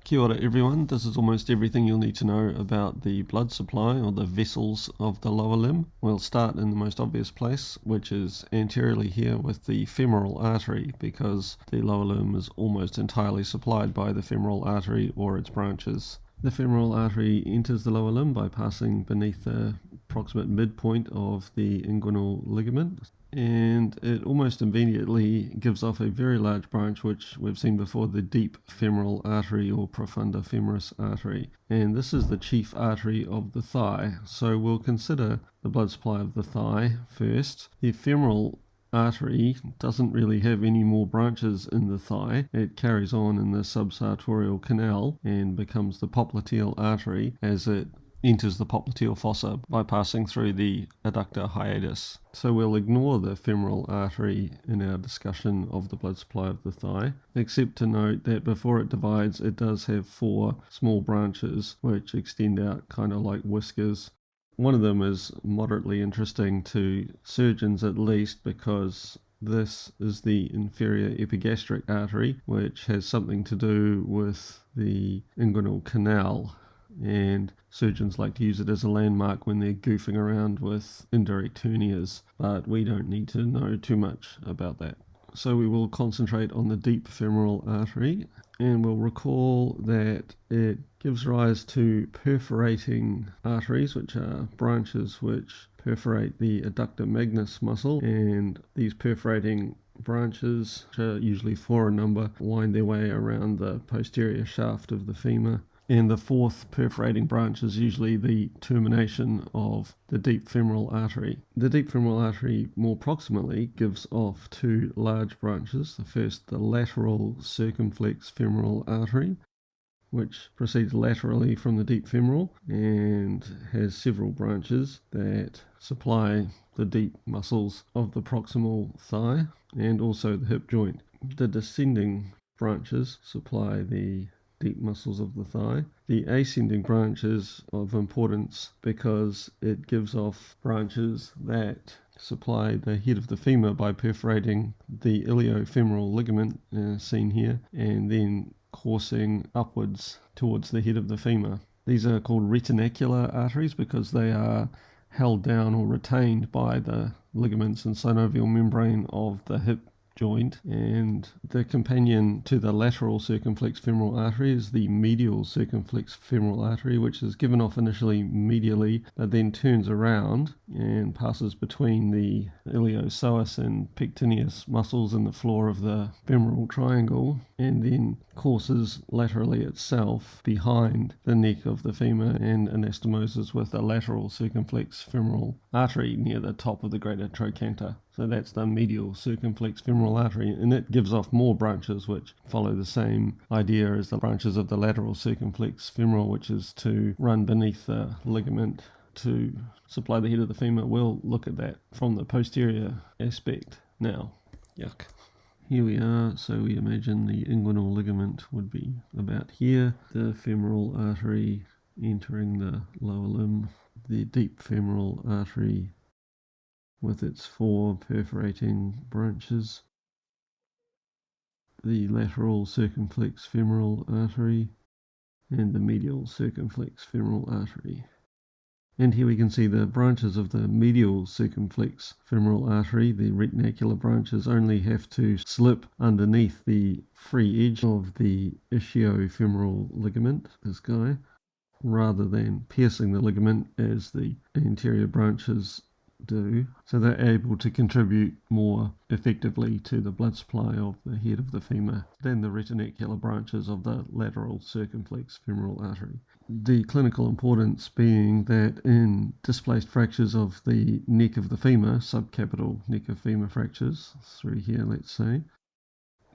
Kia ora everyone, this is almost everything you'll need to know about the blood supply or the vessels of the lower limb. We'll start in the most obvious place, which is anteriorly here with the femoral artery, because the lower limb is almost entirely supplied by the femoral artery or its branches. The femoral artery enters the lower limb by passing beneath the approximate midpoint of the inguinal ligament, and it almost immediately gives off a very large branch, which we've seen before, the deep femoral artery or profunda femoris artery. And this is the chief artery of the thigh. So we'll consider the blood supply of the thigh first. The femoral artery doesn't really have any more branches in the thigh. It carries on in the subsartorial canal and becomes the popliteal artery as it enters the popliteal fossa by passing through the adductor hiatus. So we'll ignore the femoral artery in our discussion of the blood supply of the thigh, except to note that before it divides, it does have 4 small branches which extend out kind of like whiskers. One of them is moderately interesting to surgeons at least, because this is the inferior epigastric artery, which has something to do with the inguinal canal, and surgeons like to use it as a landmark when they're goofing around with indirect hernias, but we don't need to know too much about that. So we will concentrate on the deep femoral artery, and we'll recall that it gives rise to perforating arteries, which are branches which perforate the adductor magnus muscle, and these perforating branches, which are usually 4 in number, wind their way around the posterior shaft of the femur. And the 4th perforating branch is usually the termination of the deep femoral artery. The deep femoral artery more proximally gives off 2 large branches. The first, the lateral circumflex femoral artery, which proceeds laterally from the deep femoral and has several branches that supply the deep muscles of the proximal thigh and also the hip joint. The descending branches supply the deep muscles of the thigh. The ascending branch is of importance because it gives off branches that supply the head of the femur by perforating the iliofemoral ligament seen here, and then coursing upwards towards the head of the femur. These are called retinacular arteries because they are held down or retained by the ligaments and synovial membrane of the hip joint, and the companion to the lateral circumflex femoral artery is the medial circumflex femoral artery, which is given off initially medially but then turns around and passes between the iliopsoas and pectineus muscles in the floor of the femoral triangle, and then courses laterally itself behind the neck of the femur and anastomoses with the lateral circumflex femoral artery near the top of the greater trochanter. So that's the medial circumflex femoral artery, and it gives off more branches which follow the same idea as the branches of the lateral circumflex femoral, which is to run beneath the ligament to supply the head of the femur. We'll look at that from the posterior aspect now. Yuck. Here we are, so we imagine the inguinal ligament would be about here, the femoral artery entering the lower limb, the deep femoral artery with its 4 perforating branches, the lateral circumflex femoral artery, and the medial circumflex femoral artery. And here we can see the branches of the medial circumflex femoral artery. The retinacular branches only have to slip underneath the free edge of the ischiofemoral ligament, this guy, rather than piercing the ligament as the anterior branches do, so they're able to contribute more effectively to the blood supply of the head of the femur than the retinacular branches of the lateral circumflex femoral artery. The clinical importance being that in displaced fractures of the neck of the femur, subcapital neck of femur fractures, through here let's say,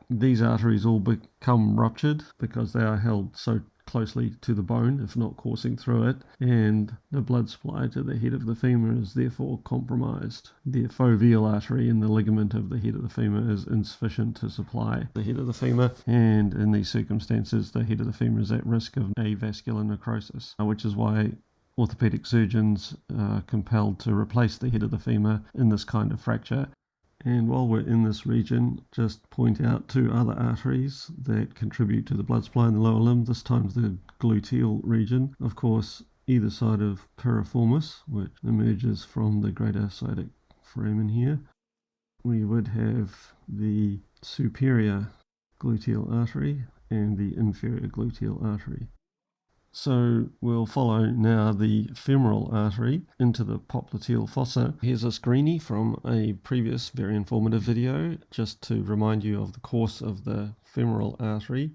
these arteries all become ruptured because they are held so closely to the bone, if not coursing through it, and the blood supply to the head of the femur is therefore compromised. The foveal artery in the ligament of the head of the femur is insufficient to supply the head of the femur, and in these circumstances the head of the femur is at risk of avascular necrosis, which is why orthopedic surgeons are compelled to replace the head of the femur in this kind of fracture And while we're in this region, just point out two other arteries that contribute to the blood supply in the lower limb, this time the gluteal region. Of course, either side of piriformis, which emerges from the greater sciatic foramen here, we would have the superior gluteal artery and the inferior gluteal artery. So we'll follow now the femoral artery into the popliteal fossa. Here's a screenie from a previous very informative video, just to remind you of the course of the femoral artery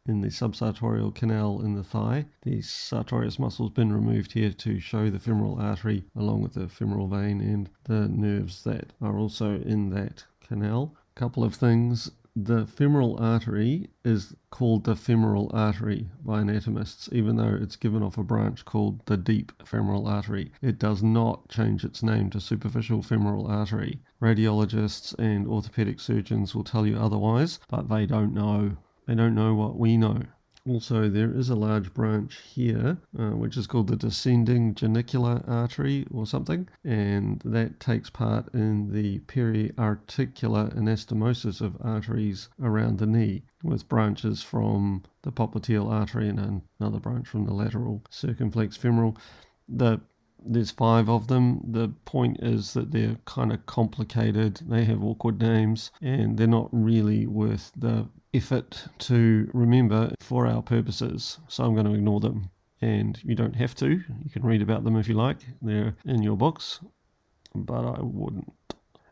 in the subsartorial canal in the thigh. The sartorius muscle's been removed here to show the femoral artery along with the femoral vein and the nerves that are also in that canal. A couple of things. The femoral artery is called the femoral artery by anatomists, even though it's given off a branch called the deep femoral artery. It does not change its name to superficial femoral artery. Radiologists and orthopedic surgeons will tell you otherwise, but they don't know. They don't know what we know. Also, there is a large branch here, which is called the descending genicular artery or something, and that takes part in the periarticular anastomosis of arteries around the knee, with branches from the popliteal artery and another branch from the lateral circumflex femoral. There's 5 of them. The point is that they're kind of complicated. They have awkward names, and they're not really worth the effort to remember for our purposes. So I'm going to ignore them. And you don't have to. You can read about them if you like. They're in your books, but I wouldn't.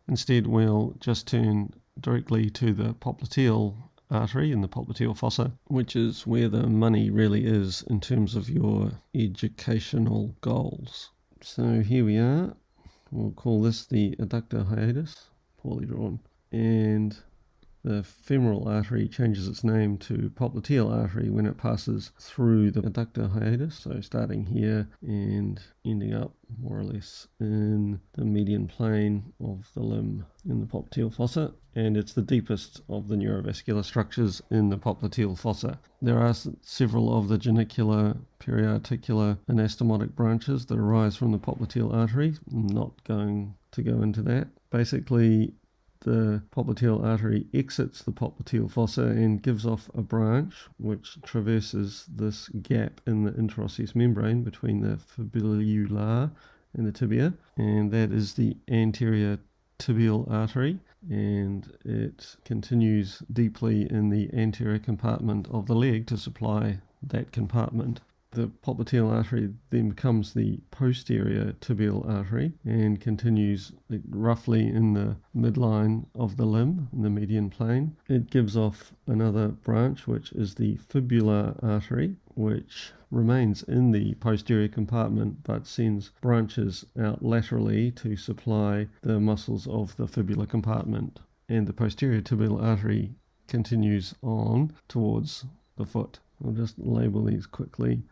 Instead, we'll just turn directly to the popliteal artery in the popliteal fossa, which is where the money really is in terms of your educational goals. So here we are. We'll call this the adductor hiatus, poorly drawn. And the femoral artery changes its name to popliteal artery when it passes through the adductor hiatus, so starting here and ending up more or less in the median plane of the limb in the popliteal fossa, and it's the deepest of the neurovascular structures in the popliteal fossa. There are several of the genicular, periarticular, anastomotic branches that arise from the popliteal artery. I'm not going to go into that. Basically, the popliteal artery exits the popliteal fossa and gives off a branch which traverses this gap in the interosseous membrane between the fibula and the tibia, and that is the anterior tibial artery, and it continues deeply in the anterior compartment of the leg to supply that compartment. The popliteal artery then becomes the posterior tibial artery and continues roughly in the midline of the limb, in the median plane. It gives off another branch, which is the fibular artery, which remains in the posterior compartment but sends branches out laterally to supply the muscles of the fibular compartment. And the posterior tibial artery continues on towards the foot. I'll just label these quickly.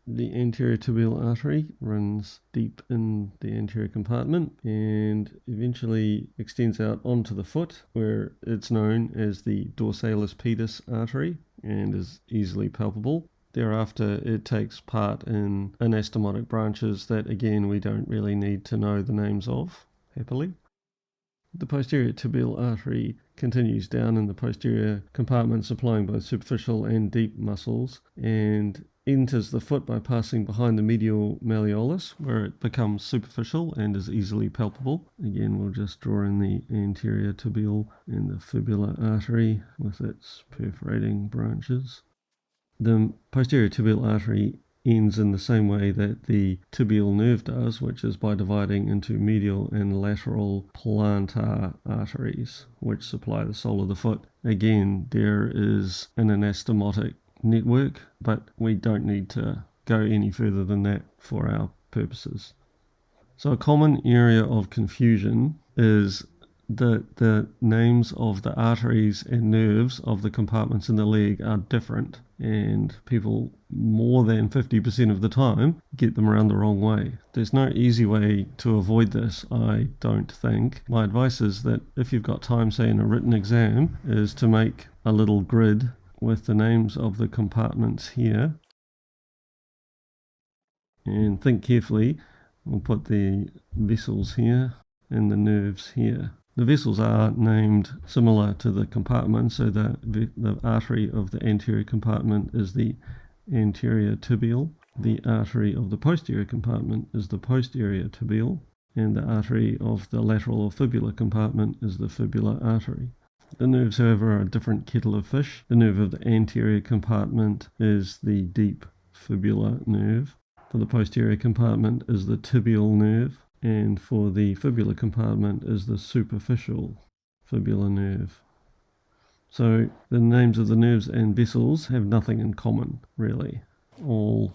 The anterior tibial artery runs deep in the anterior compartment and eventually extends out onto the foot, where it's known as the Dorsalis Pedis artery and is easily palpable. Thereafter, it takes part in anastomotic branches that, again, we don't really need to know the names of, happily. The posterior tibial artery continues down in the posterior compartment, supplying both superficial and deep muscles, and enters the foot by passing behind the medial malleolus, where it becomes superficial and is easily palpable. Again, we'll just draw in the anterior tibial and the fibular artery with its perforating branches. The posterior tibial artery ends in the same way that the tibial nerve does, which is by dividing into medial and lateral plantar arteries, which supply the sole of the foot. Again, there is an anastomotic network, but we don't need to go any further than that for our purposes. So a common area of confusion is the names of the arteries and nerves of the compartments in the leg are different, and people more than 50% of the time get them around the wrong way. There's no easy way to avoid this, I don't think. My advice is that if you've got time, say in a written exam, is to make a little grid with the names of the compartments here, And think carefully. We'll put the vessels here and the nerves here. The vessels are named similar to the compartment, so the artery of the anterior compartment is the anterior tibial, the artery of the posterior compartment is the posterior tibial, and the artery of the lateral or fibular compartment is the fibular artery. The nerves, however, are a different kettle of fish. The nerve of the anterior compartment is the deep fibular nerve. For the posterior compartment is the tibial nerve, and for the fibular compartment is the superficial fibular nerve. So the names of the nerves and vessels have nothing in common, really, all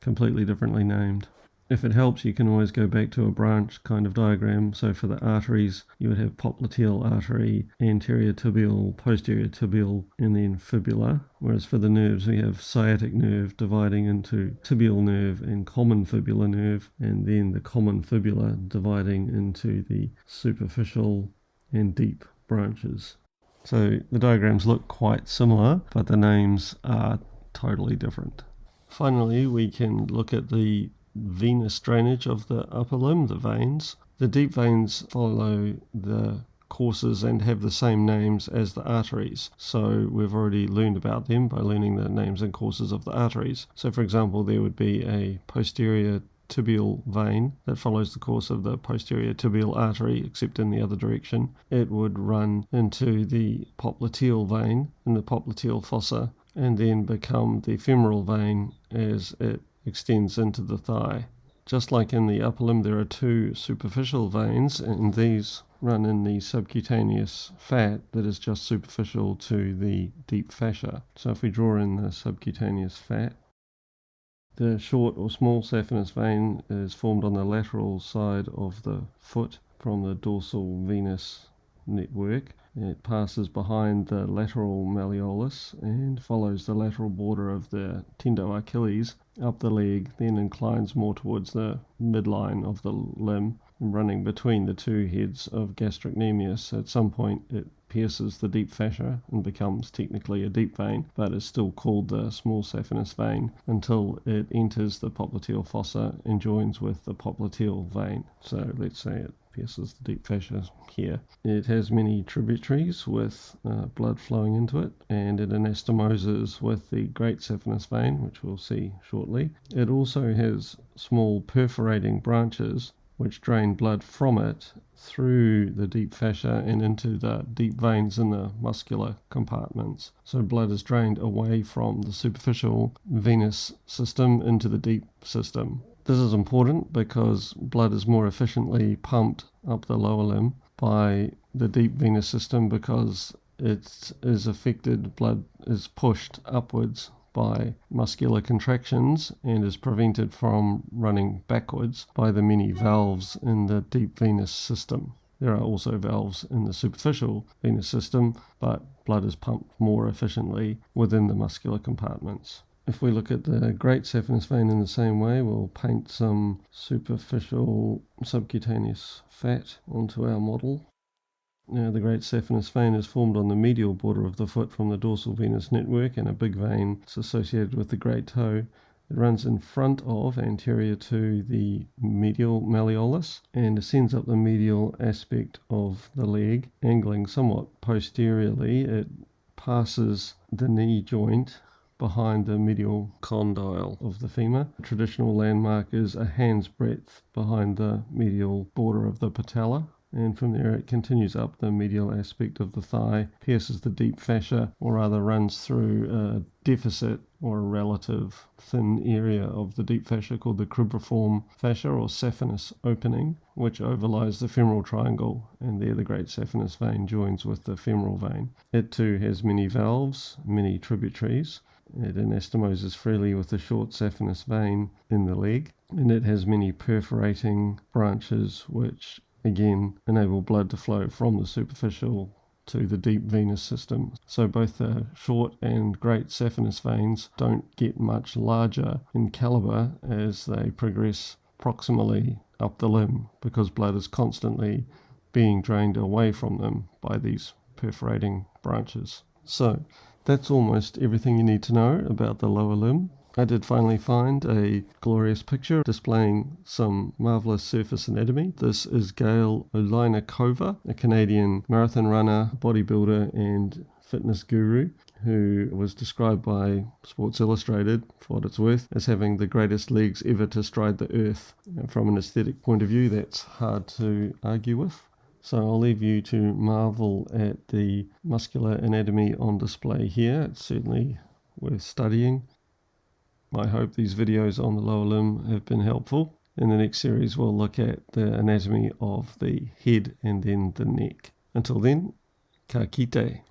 completely differently named. If it helps, you can always go back to a branch kind of diagram. So for the arteries, you would have popliteal artery, anterior tibial, posterior tibial, and then fibula. Whereas for the nerves, we have sciatic nerve dividing into tibial nerve and common fibular nerve, and then the common fibula dividing into the superficial and deep branches. So the diagrams look quite similar, but the names are totally different. Finally, we can look at the venous drainage of the upper limb, the veins. The deep veins follow the courses and have the same names as the arteries. So we've already learned about them by learning the names and courses of the arteries. So for example, there would be a posterior tibial vein that follows the course of the posterior tibial artery, except in the other direction. It would run into the popliteal vein in the popliteal fossa and then become the femoral vein as it extends into the thigh. Just like in the upper limb, there are two superficial veins, and these run in the subcutaneous fat that is just superficial to the deep fascia. So if we draw in the subcutaneous fat, the short or small saphenous vein is formed on the lateral side of the foot from the dorsal venous network. It passes behind the lateral malleolus and follows the lateral border of the tendo Achilles up the leg, then inclines more towards the midline of the limb, running between the two heads of gastrocnemius. At some point it pierces the deep fascia and becomes technically a deep vein, but is still called the small saphenous vein until it enters the popliteal fossa and joins with the popliteal vein. So let's say it pierces the deep fascia here. It has many tributaries with blood flowing into it, and it anastomoses with the great saphenous vein, which we'll see shortly. It also has small perforating branches which drain blood from it through the deep fascia and into the deep veins in the muscular compartments. So blood is drained away from the superficial venous system into the deep system. This is important because blood is more efficiently pumped up the lower limb by the deep venous system because it is affected, blood is pushed upwards by muscular contractions and is prevented from running backwards by the many valves in the deep venous system. There are also valves in the superficial venous system, but blood is pumped more efficiently within the muscular compartments. If we look at the great saphenous vein in the same way, we'll paint some superficial subcutaneous fat onto our model. Now the great saphenous vein is formed on the medial border of the foot from the dorsal venous network, and a big vein is associated with the great toe. It runs in front of, anterior to the medial malleolus, and ascends up the medial aspect of the leg, angling somewhat posteriorly. It passes the knee joint behind the medial condyle of the femur. The traditional landmark is a hand's breadth behind the medial border of the patella, and from there it continues up the medial aspect of the thigh, pierces the deep fascia, or rather runs through a deficit or a relative thin area of the deep fascia called the cribriform fascia or saphenous opening, which overlies the femoral triangle, and there the great saphenous vein joins with the femoral vein. It too has many valves, many tributaries. It anastomoses freely with the short saphenous vein in the leg, and it has many perforating branches which again enable blood to flow from the superficial to the deep venous system. So both the short and great saphenous veins don't get much larger in caliber as they progress proximally up the limb, because blood is constantly being drained away from them by these perforating branches. So that's almost everything you need to know about the lower limb. I did finally find a glorious picture displaying some marvellous surface anatomy. This is Gail Olinakova, a Canadian marathon runner, bodybuilder and fitness guru, who was described by Sports Illustrated, for what it's worth, as having the greatest legs ever to stride the earth. From an aesthetic point of view, that's hard to argue with. So I'll leave you to marvel at the muscular anatomy on display here. It's certainly worth studying. I hope these videos on the lower limb have been helpful. In the next series, we'll look at the anatomy of the head and then the neck. Until then, ka kite.